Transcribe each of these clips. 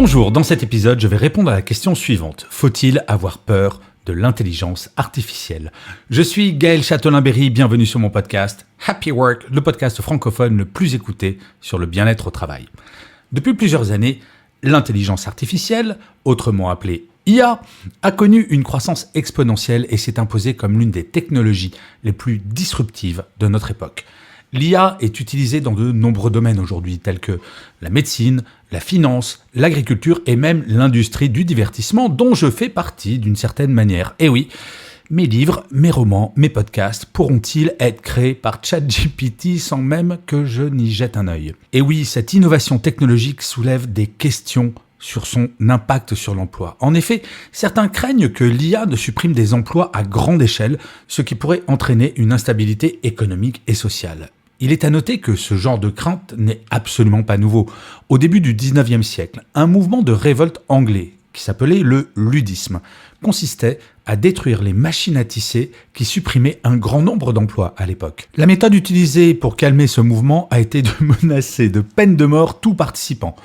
Bonjour, dans cet épisode, je vais répondre à la question suivante. Faut-il avoir peur de l'intelligence artificielle? Je suis Gaël Châtelain-Berry, bienvenue sur mon podcast Happy Work, le podcast francophone le plus écouté sur le bien-être au travail. Depuis plusieurs années, l'intelligence artificielle, autrement appelée IA, a connu une croissance exponentielle et s'est imposée comme l'une des technologies les plus disruptives de notre époque. L'IA est utilisée dans de nombreux domaines aujourd'hui, tels que la médecine, la finance, l'agriculture et même l'industrie du divertissement, dont je fais partie d'une certaine manière. Et oui, mes livres, mes romans, mes podcasts pourront-ils être créés par ChatGPT sans même que je n'y jette un œil? Et oui, cette innovation technologique soulève des questions sur son impact sur l'emploi. En effet, certains craignent que l'IA ne supprime des emplois à grande échelle, ce qui pourrait entraîner une instabilité économique et sociale. Il est à noter que ce genre de crainte n'est absolument pas nouveau. Au début du 19e siècle, un mouvement de révolte anglais, qui s'appelait le ludisme, consistait à détruire les machines à tisser qui supprimaient un grand nombre d'emplois à l'époque. La méthode utilisée pour calmer ce mouvement a été de menacer de peine de mort tout participant.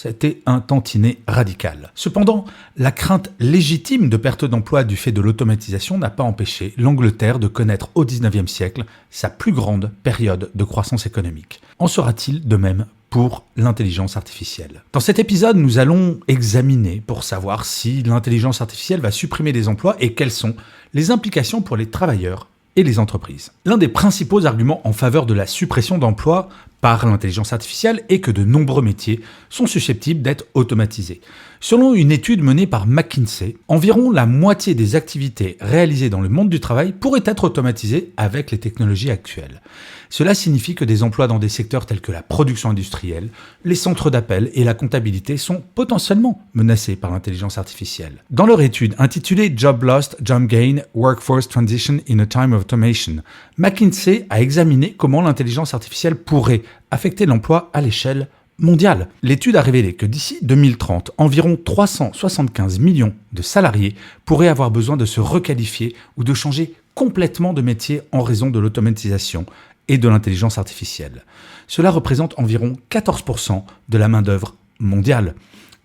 C'était un tantinet radical. Cependant, la crainte légitime de perte d'emploi du fait de l'automatisation n'a pas empêché l'Angleterre de connaître au XIXe siècle sa plus grande période de croissance économique. En sera-t-il de même pour l'intelligence artificielle? Dans cet épisode, nous allons examiner pour savoir si l'intelligence artificielle va supprimer des emplois et quelles sont les implications pour les travailleurs et les entreprises. L'un des principaux arguments en faveur de la suppression d'emplois par l'intelligence artificielle est que de nombreux métiers sont susceptibles d'être automatisés. Selon une étude menée par McKinsey, environ la moitié des activités réalisées dans le monde du travail pourraient être automatisées avec les technologies actuelles. Cela signifie que des emplois dans des secteurs tels que la production industrielle, les centres d'appel et la comptabilité sont potentiellement menacés par l'intelligence artificielle. Dans leur étude intitulée Job Lost, Job Gain, Workforce Transition in a Time of Automation, McKinsey a examiné comment l'intelligence artificielle pourrait affecter l'emploi à l'échelle mondiale. L'étude a révélé que d'ici 2030, environ 375 millions de salariés pourraient avoir besoin de se requalifier ou de changer complètement de métier en raison de l'automatisation et de l'intelligence artificielle. Cela représente environ 14% de la main-d'œuvre mondiale.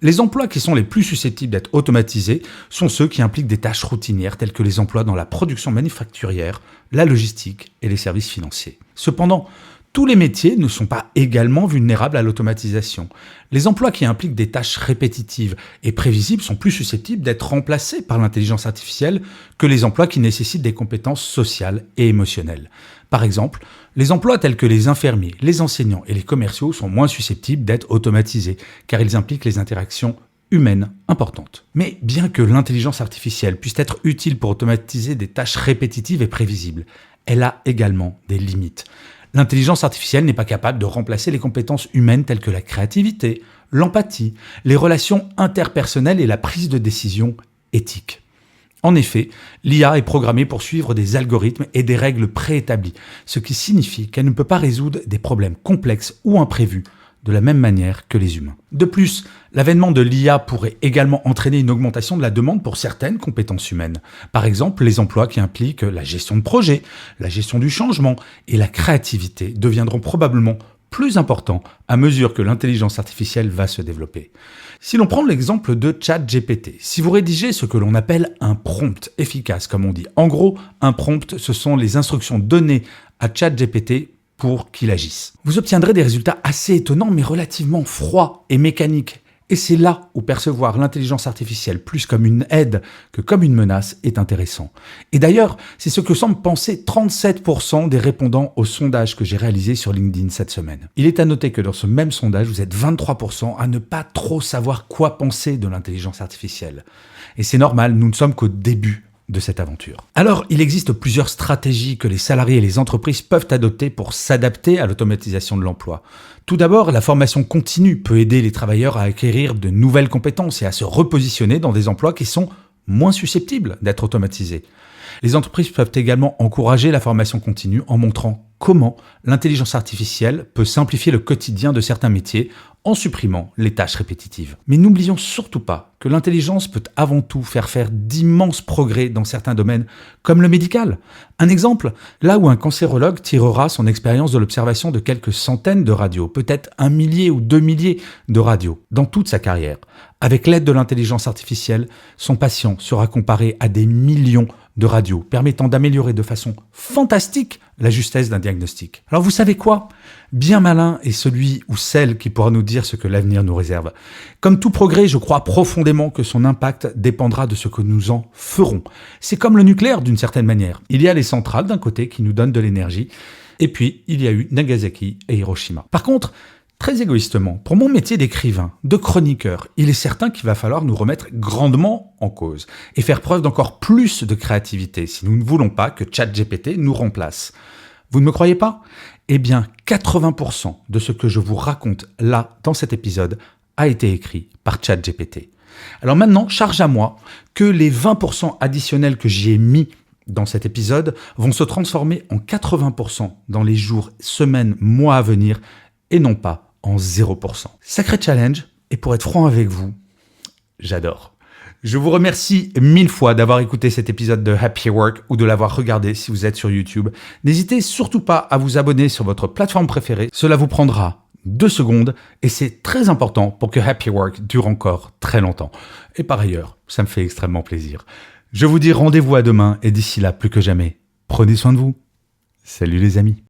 Les emplois qui sont les plus susceptibles d'être automatisés sont ceux qui impliquent des tâches routinières telles que les emplois dans la production manufacturière, la logistique et les services financiers. Cependant, tous les métiers ne sont pas également vulnérables à l'automatisation. Les emplois qui impliquent des tâches répétitives et prévisibles sont plus susceptibles d'être remplacés par l'intelligence artificielle que les emplois qui nécessitent des compétences sociales et émotionnelles. Par exemple, les emplois tels que les infirmiers, les enseignants et les commerciaux sont moins susceptibles d'être automatisés car ils impliquent les interactions humaines importantes. Mais bien que l'intelligence artificielle puisse être utile pour automatiser des tâches répétitives et prévisibles, elle a également des limites. L'intelligence artificielle n'est pas capable de remplacer les compétences humaines telles que la créativité, l'empathie, les relations interpersonnelles et la prise de décision éthique. En effet, l'IA est programmée pour suivre des algorithmes et des règles préétablies, ce qui signifie qu'elle ne peut pas résoudre des problèmes complexes ou imprévus de la même manière que les humains. De plus, l'avènement de l'IA pourrait également entraîner une augmentation de la demande pour certaines compétences humaines. Par exemple, les emplois qui impliquent la gestion de projet, la gestion du changement et la créativité deviendront probablement plus importants à mesure que l'intelligence artificielle va se développer. Si l'on prend l'exemple de ChatGPT, si vous rédigez ce que l'on appelle un prompt efficace, comme on dit, en gros, un prompt, ce sont les instructions données à ChatGPT pour qu'il agisse. Vous obtiendrez des résultats assez étonnants mais relativement froids et mécaniques. Et c'est là où percevoir l'intelligence artificielle plus comme une aide que comme une menace est intéressant. Et d'ailleurs, c'est ce que semblent penser 37% des répondants au sondage que j'ai réalisé sur LinkedIn cette semaine. Il est à noter que dans ce même sondage, vous êtes 23% à ne pas trop savoir quoi penser de l'intelligence artificielle. Et c'est normal, nous ne sommes qu'au début de cette aventure. Alors, il existe plusieurs stratégies que les salariés et les entreprises peuvent adopter pour s'adapter à l'automatisation de l'emploi. Tout d'abord, la formation continue peut aider les travailleurs à acquérir de nouvelles compétences et à se repositionner dans des emplois qui sont moins susceptibles d'être automatisés. Les entreprises peuvent également encourager la formation continue en montrant comment l'intelligence artificielle peut simplifier le quotidien de certains métiers en supprimant les tâches répétitives. Mais n'oublions surtout pas que l'intelligence peut avant tout faire d'immenses progrès dans certains domaines, comme le médical. Un exemple, là où un cancérologue tirera son expérience de l'observation de quelques centaines de radios, peut-être 1 millier ou 2 milliers de radios, dans toute sa carrière, Avec l'aide de l'intelligence artificielle, son patient sera comparé à des millions de radios, permettant d'améliorer de façon fantastique la justesse d'un diagnostic. Alors vous savez quoi ? Bien malin est celui ou celle qui pourra nous dire ce que l'avenir nous réserve. Comme tout progrès, je crois profondément que son impact dépendra de ce que nous en ferons. C'est comme le nucléaire d'une certaine manière. Il y a les centrales d'un côté qui nous donnent de l'énergie, et puis il y a eu Nagasaki et Hiroshima. Par contre, très égoïstement, pour mon métier d'écrivain, de chroniqueur, il est certain qu'il va falloir nous remettre grandement en cause et faire preuve d'encore plus de créativité si nous ne voulons pas que ChatGPT nous remplace. Vous ne me croyez pas ? Eh bien, 80% de ce que je vous raconte là, dans cet épisode, a été écrit par ChatGPT. Alors maintenant, charge à moi que les 20% additionnels que j'y ai mis dans cet épisode vont se transformer en 80% dans les jours, semaines, mois à venir et non pas en 0%. Sacré challenge, et pour être franc avec vous, j'adore. Je vous remercie 1000 fois d'avoir écouté cet épisode de Happy Work ou de l'avoir regardé si vous êtes sur YouTube. N'hésitez surtout pas à vous abonner sur votre plateforme préférée. Cela vous prendra 2 secondes et c'est très important pour que Happy Work dure encore très longtemps. Et par ailleurs, ça me fait extrêmement plaisir. Je vous dis rendez-vous à demain et d'ici là, plus que jamais, prenez soin de vous. Salut les amis.